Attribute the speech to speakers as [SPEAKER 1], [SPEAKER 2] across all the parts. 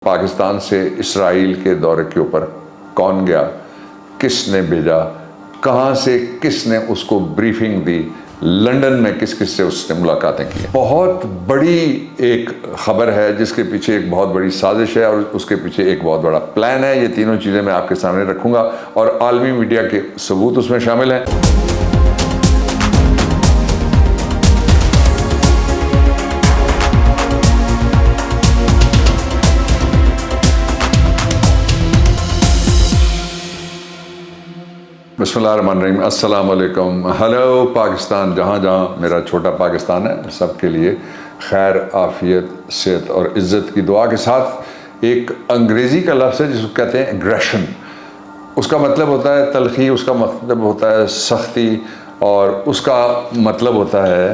[SPEAKER 1] पाकिस्तान से इसराइल के दौरे के ऊपर कौन गया, किसने भेजा, कहाँ से किसने उसको ब्रीफिंग दी, लंदन में किस किस से उसने मुलाकातें की। बहुत बड़ी एक खबर है जिसके पीछे एक बहुत बड़ी साजिश है और उसके पीछे एक बहुत बड़ा प्लान है। ये तीनों चीज़ें मैं आपके सामने रखूँगा और आलमी मीडिया के सबूत उसमें शामिल हैं। बिस्मिल्लाहिर्रहमानिर्रहीम, अस्सलाम वालेकुम, हेलो पाकिस्तान। जहाँ जहाँ मेरा छोटा पाकिस्तान है, सबके लिए खैर, आफ़ियत, सेहत और इज़्ज़त की दुआ के साथ एक अंग्रेज़ी का लफ्ज़ है जिसको कहते हैं एग्रेशन। उसका मतलब होता है तलख़ी, उसका मतलब होता है सख्ती और उसका मतलब होता है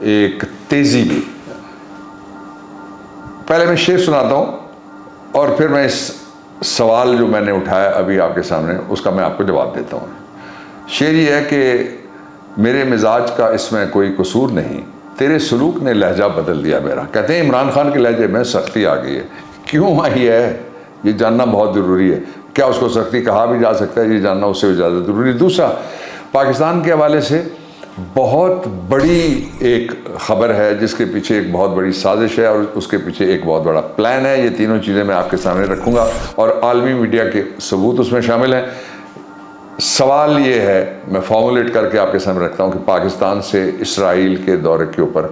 [SPEAKER 1] एक तेज़ी भी। पहले मैं शेर सुनाता हूँ और फिर मैं इस सवाल जो मैंने उठाया अभी आपके सामने उसका मैं आपको जवाब देता हूँ। शेर ये है कि मेरे मिजाज का इसमें कोई कसूर नहीं, तेरे सलूक ने लहजा बदल दिया मेरा। कहते हैं इमरान खान के लहजे में सख्ती आ गई है। क्यों आई है ये जानना बहुत ज़रूरी है। क्या उसको सख्ती कहा भी जा सकता है, ये जानना उससे भी ज़्यादा ज़रूरी। दूसरा, पाकिस्तान के हवाले से बहुत बड़ी एक ख़बर है जिसके पीछे एक बहुत बड़ी साजिश है और उसके पीछे एक बहुत बड़ा प्लान है। ये तीनों चीज़ें मैं आपके सामने रखूँगा और आलमी मीडिया के सबूत उसमें शामिल हैं। सवाल ये है, मैं फॉर्मुलेट करके आपके सामने रखता हूँ कि पाकिस्तान से इसराइल के दौरे के ऊपर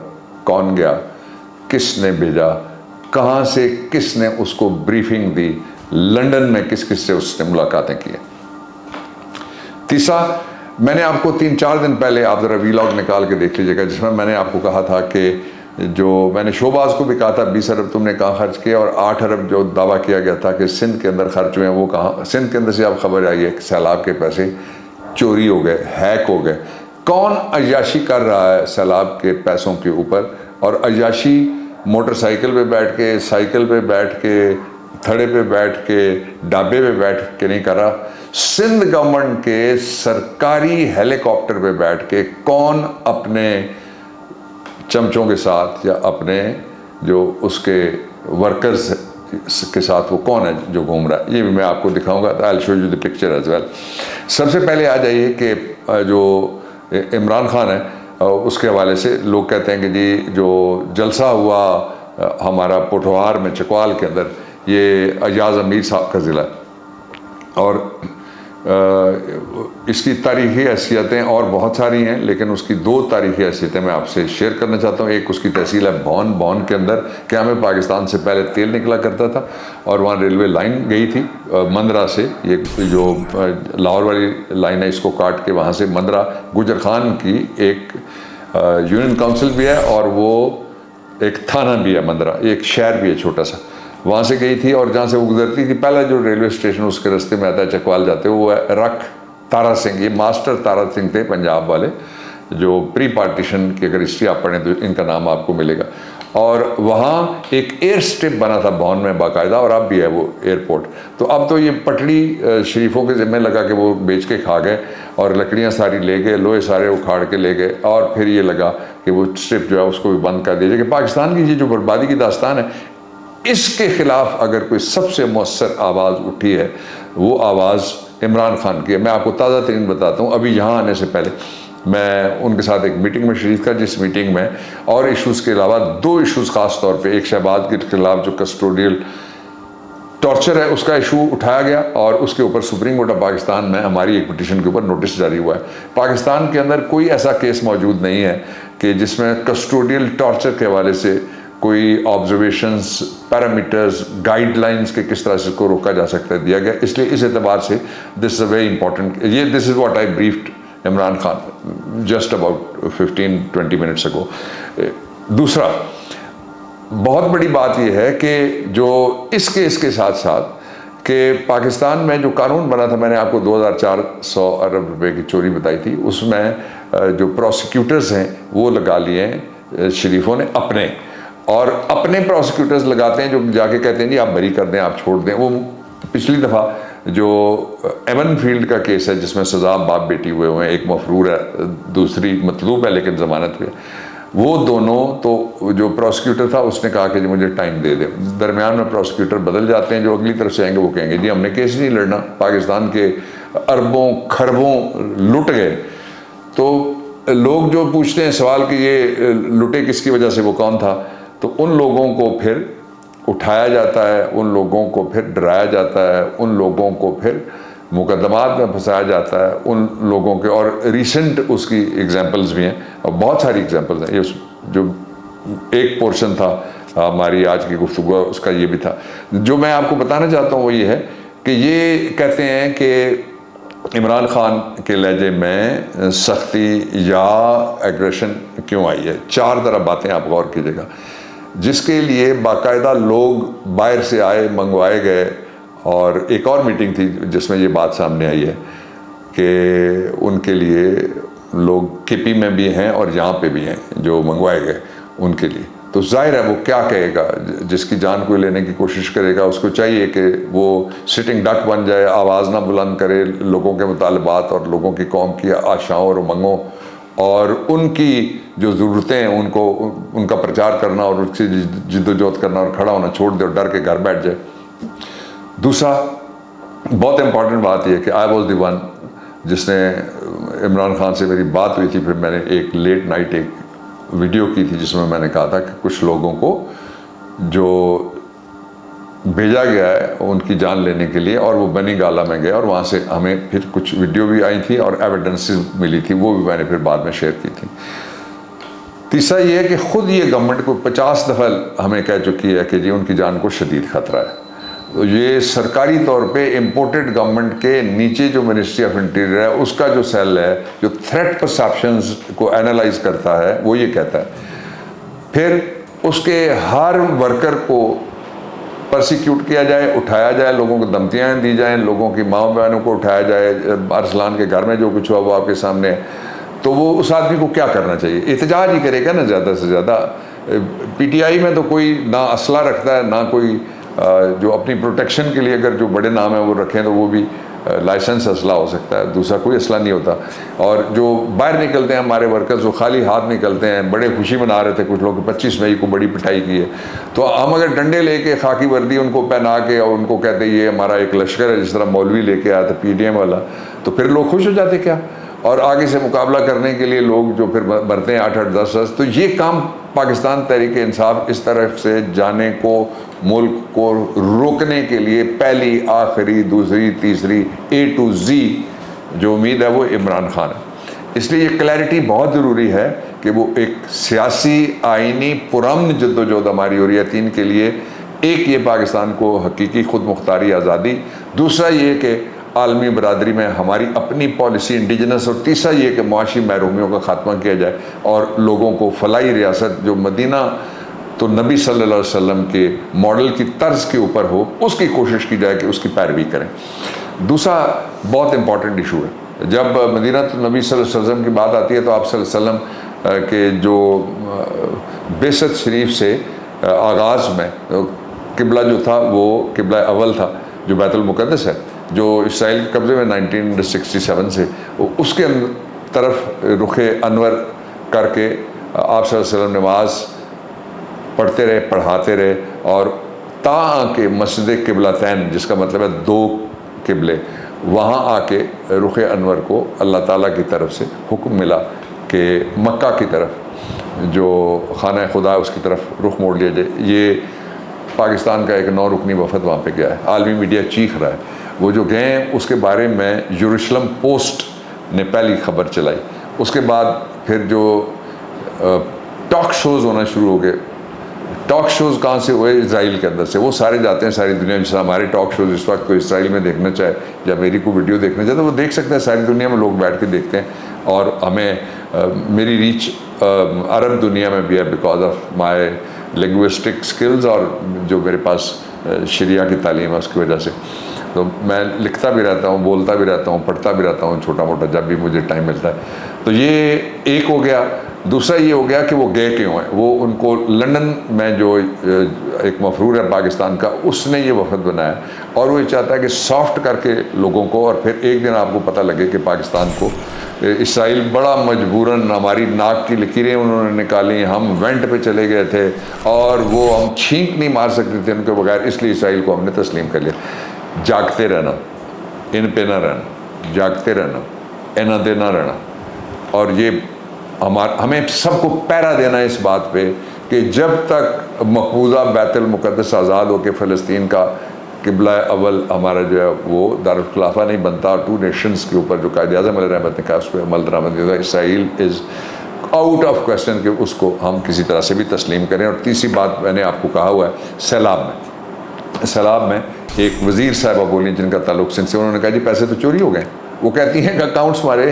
[SPEAKER 1] कौन गया, किसने भेजा, कहाँ से किसने उसको ब्रीफिंग दी, लंदन में किस किस से उसने मुलाकातें की। तीसरा, मैंने आपको 3-4 दिन पहले, आप ज़रा वीलॉग निकाल के देख लीजिएगा, जिसमें मैंने आपको कहा था कि जो मैंने शोबाज को भी कहा था 20 अरब तुमने कहाँ खर्च किया और 8 अरब जो दावा किया गया था कि सिंध के अंदर खर्च हुए हैं वो कहाँ। सिंध के अंदर से अब खबर आई है कि सैलाब के पैसे चोरी हो गए, हैक हो गए। कौन अय्याशी कर रहा है सैलाब के पैसों के ऊपर, और अय्याशी मोटरसाइकिल पे बैठ के, साइकिल पे बैठ के, थड़े पे बैठ के, डाबे पे बैठ के नहीं कर रहा। सिंध गवर्नमेंट के सरकारी हेलीकॉप्टर पे बैठ के कौन अपने चमचों के साथ या अपने जो उसके वर्कर्स के साथ वो कौन है जो घूम रहा है, ये भी मैं आपको दिखाऊंगा। I will show you the picture as well. सबसे पहले आ जाइए कि जो इमरान खान है उसके हवाले से लोग कहते हैं कि जी जो जलसा हुआ हमारा पोठवार में चकवाल के अंदर, ये अजाज अमीर साहब का ज़िला है और इसकी तारीख़ी हैसियतें और बहुत सारी हैं, लेकिन उसकी 2 तारीख़ी हैसियतें मैं आपसे शेयर करना चाहता हूँ। एक उसकी तहसील है बौन के अंदर क्या में पाकिस्तान से पहले तेल निकला करता था और वहाँ रेलवे लाइन गई थी मंदरा से। ये जो लाहौर वाली लाइन है इसको काट के वहाँ से मंदरा, गुजर खान की एक यूनियन काउंसिल भी है और वो एक थाना भी है, मंदरा एक शहर भी है छोटा सा, वहाँ से गई थी। और जहाँ से वो गुजरती थी, पहला जो रेलवे स्टेशन उसके रास्ते में आता है चकवाल जाते हुए, वो है रख तारा सिंह। ये मास्टर तारा सिंह थे पंजाब वाले, जो प्री पार्टीशन की अगर हिस्ट्री आप पढ़ें तो इनका नाम आपको मिलेगा। और वहाँ एक एयर स्ट्रिप बना था बौन में बाकायदा, और अब भी है वो एयरपोर्ट। तो अब तो ये पटड़ी शरीफों के ज़िम्मे लगा के वो बेच के खा गए और लकड़ियाँ सारी ले गए, लोहे सारे उखाड़ के ले गए, और फिर ये लगा कि वो स्ट्रिप जो है उसको भी बंद कर दिया। कि पाकिस्तान की ये जो बर्बादी की दास्तान है, इसके ख़िलाफ़ अगर कोई सबसे मौसर आवाज़ उठी है वो आवाज़ इमरान खान की है। मैं आपको ताज़ा तरीन बताता हूँ। अभी यहाँ आने से पहले मैं उनके साथ एक मीटिंग में शरीक था, जिस मीटिंग में और इश्यूज़ के अलावा 2 इश्यूज़ ख़ास तौर पे, एक शहबाज के ख़िलाफ़ जो कस्टोडियल टॉर्चर है उसका इशू उठाया गया और उसके ऊपर सुप्रीम कोर्ट ऑफ पाकिस्तान में हमारी एक पिटीशन के ऊपर नोटिस जारी हुआ है। पाकिस्तान के अंदर कोई ऐसा केस मौजूद नहीं है कि जिसमें कस्टोडियल टॉर्चर के हवाले से कोई ऑब्जर्वेशंस, पैरामीटर्स, गाइडलाइंस के किस तरह से इसको रोका जा सकता है दिया गया। इसलिए इस एतबार से this is a very important, ये this is what I briefed Imran Khan just about 15-20 minutes ago. दूसरा, बहुत बड़ी बात यह है कि जो इस केस के साथ साथ कि पाकिस्तान में जो कानून बना था, मैंने आपको 2400 अरब रुपए की चोरी बताई थी, उसमें जो प्रोसिक्यूटर्स हैं वो लगा लिए हैं शरीफों ने अपने, और अपने प्रोसिक्यूटर्स लगाते हैं जो जाके कहते हैं जी आप बरी कर दें, आप छोड़ दें। वो पिछली दफ़ा जो एवन फील्ड का केस है जिसमें सज़ा बाप बेटी हुए हैं, एक मफरूर है, दूसरी मतलूब है लेकिन ज़मानत हुई है, वो दोनों तो जो प्रोसिक्यूटर था उसने कहा कि जी मुझे टाइम दे दे। दरमियान में प्रोसिक्यूटर बदल जाते हैं, जो अगली तरफ से आएंगे वो कहेंगे जी हमने केस नहीं लड़ना, पाकिस्तान के अरबों खरबों लुट गए। तो लोग जो पूछते हैं सवाल कि ये लुटे किसकी वजह से, वो कौन था, तो उन लोगों को फिर उठाया जाता है, उन लोगों को फिर डराया जाता है, उन लोगों को फिर मुकदमात में फंसाया जाता है, उन लोगों के। और रिसेंट उसकी एग्जांपल्स भी हैं और बहुत सारी एग्जांपल्स हैं। ये जो एक पोर्शन था हमारी आज की गुफ्तगू उसका ये भी था। जो मैं आपको बताना चाहता हूँ वो ये है कि ये कहते हैं कि इमरान खान के लहजे में सख्ती या एग्रेशन क्यों आई है। चार तरह बातें आप गौर कीजिएगा, जिसके लिए बाकायदा लोग बाहर से आए, मंगवाए गए। और एक और मीटिंग थी जिसमें ये बात सामने आई है कि उनके लिए लोग केपी में भी हैं और यहाँ पे भी हैं जो मंगवाए गए उनके लिए। तो जाहिर है वो क्या कहेगा, जिसकी जान कोई लेने की कोशिश करेगा उसको चाहिए कि वो सिटिंग डक बन जाए, आवाज़ ना बुलंद करे, लोगों के मुतालबात और लोगों की कौम की आशाओं और उमंगों और उनकी जो ज़रूरतें हैं उनको उनका प्रचार करना और उसकी जिद्दोजहद करना और खड़ा होना छोड़ दे और डर के घर बैठ जाए। दूसरा बहुत इम्पॉर्टेंट बात यह कि आई वॉज द वन जिसने इमरान खान से मेरी बात हुई थी, फिर मैंने एक लेट नाइट एक वीडियो की थी जिसमें मैंने कहा था कि कुछ लोगों को जो भेजा गया है उनकी जान लेने के लिए, और वो बनी गाला में गए और वहाँ से हमें फिर कुछ वीडियो भी आई थी और एविडेंसेस मिली थी, वो भी मैंने फिर बाद में शेयर की थी। तीसरा ये है कि ख़ुद ये गवर्नमेंट को 50 दफ़ा हमें कह चुकी है कि जी उनकी जान को शदीद ख़तरा है। तो ये सरकारी तौर पे इम्पोर्टेड गवर्नमेंट के नीचे जो मिनिस्ट्री ऑफ इंटीरियर है उसका जो सेल है जो थ्रेट परसेप्शंस को एनालाइज करता है वो ये कहता है, फिर उसके हर वर्कर को परसिक्यूट किया जाए, उठाया जाए, लोगों को धमकियाँ दी जाएँ, लोगों की माँ बहनों को उठाया जाए। अरसलान के घर में जो कुछ हुआ वो आपके सामने है। तो वो उस आदमी को क्या करना चाहिए? एहतजाज ही करेगा ना ज़्यादा से ज़्यादा। पीटीआई में तो कोई ना असला रखता है ना कोई जो अपनी प्रोटेक्शन के लिए अगर जो बड़े नाम है वो रखें तो वो भी लाइसेंस असला हो सकता है, दूसरा कोई असला नहीं होता। और जो बाहर निकलते हैं हमारे वर्कर्स वो खाली हाथ निकलते हैं। बड़े खुशी मना रहे थे कुछ लोग 25 मई को बड़ी पिटाई की है, तो हम अगर डंडे लेके खाकी वर्दी उनको पहना के और उनको कहते ये हमारा एक लश्कर है, जिस तरह मौलवी लेके आया था पीडीएम वाला, तो फिर लोग खुश हो जाते क्या? और आगे से मुकाबला करने के लिए लोग जो फिर भरते हैं 8-8, 10-10। तो ये काम पाकिस्तान तहरीक इंसाफ इस तरफ से जाने को, मुल्क को रोकने के लिए पहली, आखिरी, दूसरी, तीसरी A to Z जो उम्मीद है वो इमरान खान है। इसलिए ये क्लैरिटी बहुत ज़रूरी है कि वो एक सियासी आइनी पुरअमन जद्दोजहद हमारी हो रही है 3 के लिए। एक ये पाकिस्तान को हकीकी खुद मुख्तारी आज़ादी, दूसरा ये कि आलमी बरादरी में हमारी अपनी पॉलिसी इंडिजिनस, और तीसरा ये कि मुआशी महरूमियों का खात्मा किया जाए और लोगों को फलाई रियासत जो मदीना तो नबी सल्लल्लाहु अलैहि वसल्लम के मॉडल की तर्ज के ऊपर हो उसकी कोशिश की जाए कि उसकी पैरवी करें। दूसरा बहुत इंपॉर्टेंट इशू है, जब मदीना तो नबी सल्लल्लाहु अलैहि वसल्लम की बात आती है तो आप सल्लल्लाहु अलैहि वसल्लम के जो बेसत शरीफ से आगाज़ में किबला जो था वो किबला अव्वल था जो बैतुल मुक़द्दस है, जो इसराइल के कब्ज़े में 1967 से, उसके तरफ रुख अनवर करके आप सल्लल्लाहु अलैहि वसल्लम नमाज पढ़ते रहे, पढ़ाते रहे, और ता के मस्जिद किबलतैन जिसका मतलब है 2 किबले, वहाँ आके रुख अनवर को अल्लाह ताला की तरफ से हुक्म मिला कि मक्का की तरफ जो खाना खुदा है उसकी तरफ रुख मोड़ लिया जाए। ये पाकिस्तान का एक 9 रुकनी वफद वहाँ पे गया है, आलमी मीडिया चीख रहा है। वो जो गए हैं उसके बारे में यरूशलेम पोस्ट ने पहली खबर चलाई, उसके बाद फिर जो टॉक शोज़ होना शुरू हो गए। टॉक शोज़ कहाँ से हुए? इजराइल के अंदर से। वो सारे जाते हैं सारी दुनिया में, जैसे हमारे टॉक शोज़ इस वक्त कोई इसराइल में देखना चाहे या मेरी कोई वीडियो देखना चाहे तो वो देख सकते हैं, सारी दुनिया में लोग बैठ के देखते हैं। और हमें मेरी रीच अरब दुनिया में भी है because of my linguistic skills और जो मेरे पास शरिया की तालीम है उसकी वजह से। तो मैं लिखता भी रहता हूँ, बोलता भी रहता हूँ, पढ़ता भी रहता हूँ छोटा मोटा जब भी मुझे टाइम मिलता है। तो ये एक हो गया। दूसरा ये हो गया कि वो गए क्यों हैं। वो उनको लंदन में जो एक मफरूर है पाकिस्तान का, उसने ये वफद बनाया और वो ये चाहता है कि सॉफ्ट करके लोगों को, और फिर एक दिन आपको पता लगे कि पाकिस्तान को इसराइल बड़ा मजबूरन, हमारी नाक की लकीरें उन्होंने निकाली, हम वेंट पे चले गए थे और वो हम छींक नहीं मार सकते थे उनके बगैर, इसलिए इसराइल को हमने तस्लीम कर लिया। जागते रहना, इन पे ना रहना, जागते रहना, इना दे ना रहना। और ये हमें सबको पैरा देना इस बात पे कि जब तक मकबूजा बैतुल मुक़द्दस आज़ाद होकर फ़लस्तीन का किबला अव्वल हमारा जो है वो दारुल खिलाफा नहीं बनता, 2 नेशंस के ऊपर जो कायद-ए-आज़म अलैहि रहमत ने कहा उस पर अमल दरामद नहीं होगा, Israel is out of question कि उसको हम किसी तरह से भी तस्लीम करें। और तीसरी बात मैंने आपको कहा हुआ है, सैलाब में एक वज़ीर साहिबा बोली जिनका ताल्लुक सिंध से, उन्होंने कहा जी पैसे तो चोरी हो गए। वो कहती हैं कि अकाउंट्स हमारे,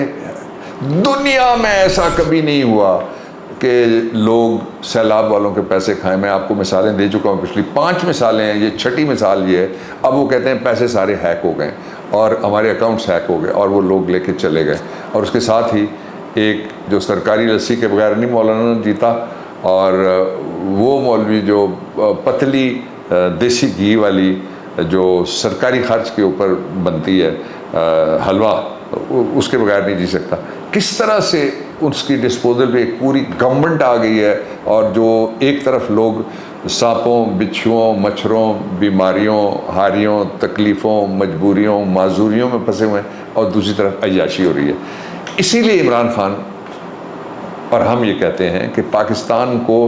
[SPEAKER 1] दुनिया में ऐसा कभी नहीं हुआ कि लोग सैलाब वालों के पैसे खाएं। मैं आपको मिसालें दे चुका हूँ, पिछली 5 मिसालें हैं, ये 6ठी मिसाल ये है। अब वो कहते हैं पैसे सारे हैक हो गए और हमारे अकाउंट्स हैक हो गए और वो लोग लेके चले गए। और उसके साथ ही एक जो सरकारी लस्सी के बगैर नहीं मौलाना जीता, और वो मौलवी जो पतली देसी घी वाली जो सरकारी खर्च के ऊपर बनती है हलवा, उसके बगैर नहीं जी सकता। किस तरह से उसकी डिस्पोजल पे एक पूरी गवर्नमेंट आ गई है, और जो एक तरफ लोग सांपों, बिच्छुओं, मच्छरों, बीमारियों, हारियों, तकलीफ़ों, मजबूरियों, माजूरियों में फंसे हुए हैं, और दूसरी तरफ अय्याशी हो रही है। इसीलिए इमरान खान और हम ये कहते हैं कि पाकिस्तान को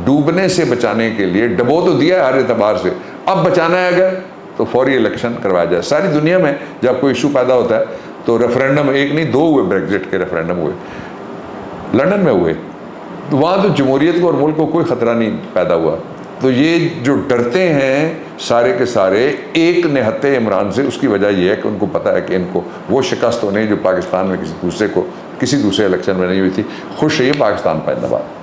[SPEAKER 1] डूबने से बचाने के लिए डबो तो दिया है हर एतबार से, अब बचाना है अगर तो फौरी इलेक्शन करवाया जाए। सारी दुनिया में जब कोई इशू पैदा होता है तो रेफरेंडम, एक नहीं 2 हुए, ब्रेग्जिट के रेफरेंडम हुए, लंदन में हुए, तो वहाँ तो जमहूरियत को और मुल्क को कोई ख़तरा नहीं पैदा हुआ। तो ये जो डरते हैं सारे के सारे एक निहत्ते इमरान से, उसकी वजह यह है कि उनको पता है कि इनको वो शिकस्त होनी जो पाकिस्तान में किसी दूसरे इलेक्शन में नहीं हुई थी। खुश रहिए, पाकिस्तान जिंदाबाद।